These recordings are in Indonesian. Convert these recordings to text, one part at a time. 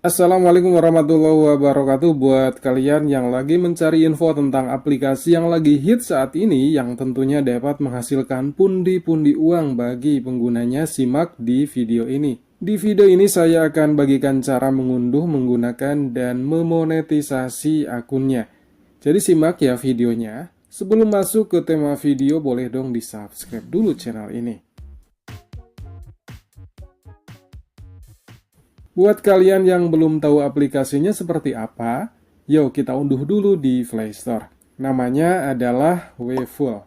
Assalamualaikum warahmatullahi wabarakatuh. Buat kalian yang lagi mencari info tentang aplikasi yang lagi hit saat ini, yang tentunya dapat menghasilkan pundi-pundi uang bagi penggunanya, simak di video ini. Di video ini saya akan bagikan cara mengunduh, menggunakan, dan memonetisasi akunnya. Jadi simak ya videonya. Sebelum masuk ke tema video, boleh dong di subscribe dulu channel ini. Buat kalian yang belum tahu aplikasinya seperti apa, yuk kita unduh dulu di Play Store. Namanya adalah Weful.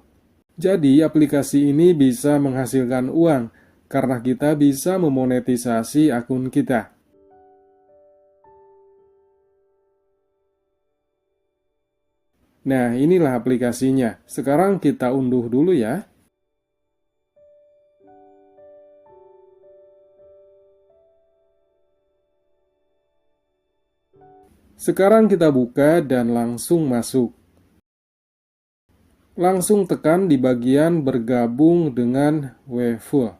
Jadi aplikasi ini bisa menghasilkan uang karena kita bisa memonetisasi akun kita. Nah, inilah aplikasinya. Sekarang kita unduh dulu ya. Sekarang kita buka dan langsung masuk. Langsung tekan di bagian bergabung dengan Weful.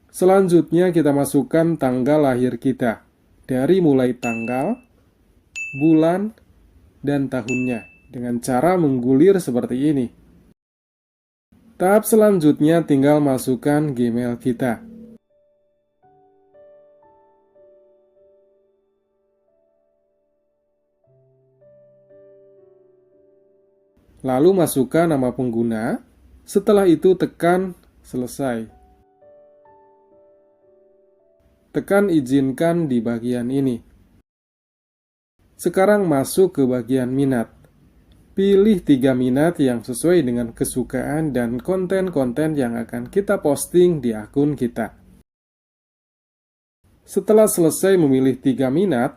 Selanjutnya kita masukkan tanggal lahir kita. Dari mulai tanggal, bulan, dan tahunnya. Dengan cara menggulir seperti ini. Tahap selanjutnya tinggal masukkan Gmail kita. Lalu masukkan nama pengguna. Setelah itu tekan selesai. Tekan izinkan di bagian ini. Sekarang masuk ke bagian minat. Pilih 3 minat yang sesuai dengan kesukaan dan konten-konten yang akan kita posting di akun kita. Setelah selesai memilih 3 minat,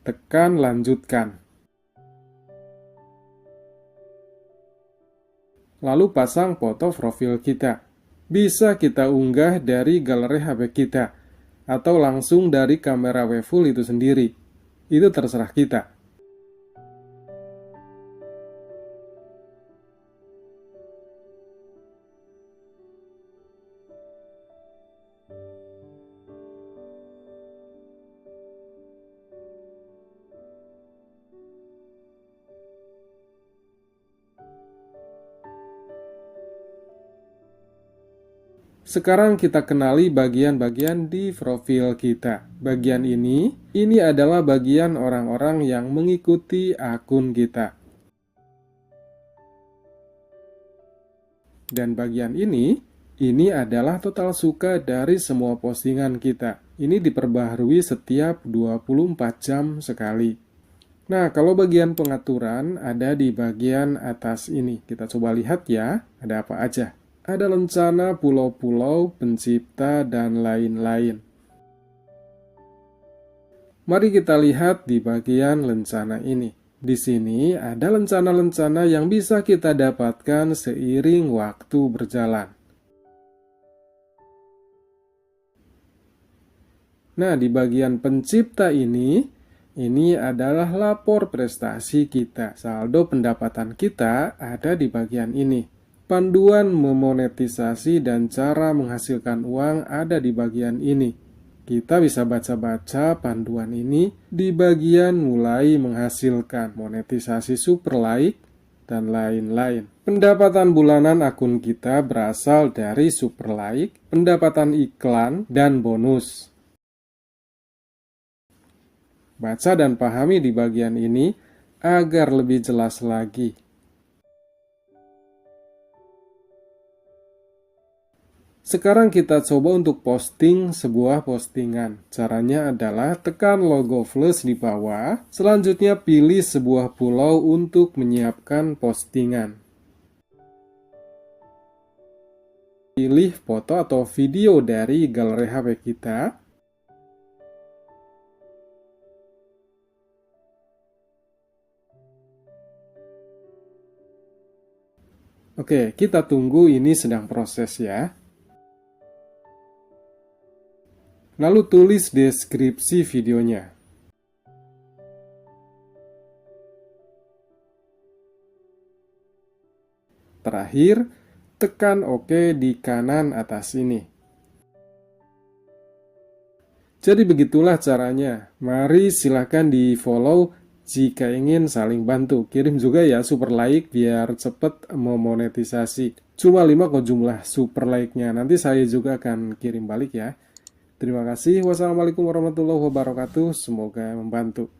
tekan lanjutkan. Lalu pasang foto profil kita. Bisa kita unggah dari galeri HP kita, atau langsung dari kamera Weful itu sendiri. Itu terserah kita. Sekarang kita kenali bagian-bagian di profil kita. Bagian ini adalah bagian orang-orang yang mengikuti akun kita. Dan bagian ini adalah total suka dari semua postingan kita. Ini diperbaharui setiap 24 jam sekali. Nah, kalau bagian pengaturan ada di bagian atas ini. Kita coba lihat ya, ada apa aja. Ada lencana, pulau-pulau, pencipta, dan lain-lain. Mari kita lihat di bagian lencana ini. Di sini ada lencana-lencana yang bisa kita dapatkan seiring waktu berjalan. Nah, di bagian pencipta ini adalah lapor prestasi kita. Saldo pendapatan kita ada di bagian ini. Panduan memonetisasi dan cara menghasilkan uang ada di bagian ini. Kita bisa baca-baca panduan ini di bagian mulai menghasilkan monetisasi super like dan lain-lain. Pendapatan bulanan akun kita berasal dari super like, pendapatan iklan, dan bonus. Baca dan pahami di bagian ini agar lebih jelas lagi. Sekarang kita coba untuk posting sebuah postingan. Caranya adalah tekan logo plus di bawah, selanjutnya pilih sebuah pulau untuk menyiapkan postingan. Pilih foto atau video dari galeri HP kita. Oke, kita tunggu, ini sedang proses ya. Lalu tulis deskripsi videonya. Terakhir, tekan OK di kanan atas ini. Jadi begitulah caranya. Mari silahkan di follow jika ingin saling bantu. Kirim juga ya super like biar cepet memonetisasi. Cuma 5 kok jumlah super like-nya. Nanti saya juga akan kirim balik ya. Terima kasih. Wassalamualaikum warahmatullahi wabarakatuh. Semoga membantu.